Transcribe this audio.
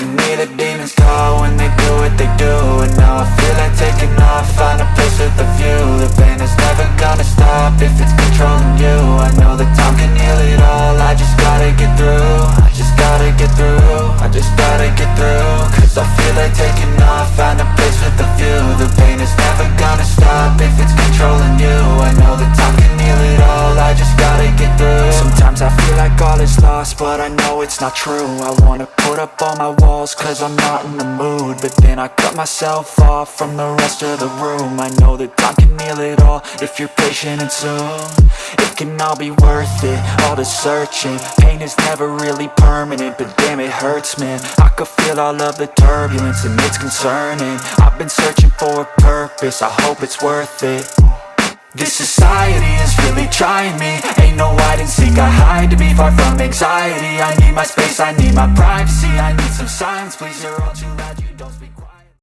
to me the demons call when they do what they do. And now I feel like taking off, find a place with a view. The pain is never gonna stop if it's controlling you. I know that time can heal it all, I just gotta get through. I just gotta get through, I just gotta get through. Cause I feel like taking off, find a place with a view. The pain is never gonna stop if it's controlling you. I know that time can heal it all, I just gotta get through. Sometimes I feel like all is lost, but I know it's not true. I wanna put up all my walls cause I'm not in the mood, but then I cut myself off from the rest of the room. I know that time can heal it all if you're patient and soon. It can all be worth it, all the searching. Pain is never really permanent, but damn it hurts, man. I could feel all of the turbulence and it's concerning. I've been searching for a purpose, I hope it's worth it. This society is really trying me. Ain't no hide and seek, I hide to be far from anxiety. I need my space, I need my privacy. I need some silence, please, you're all too loud, you don't speak quiet.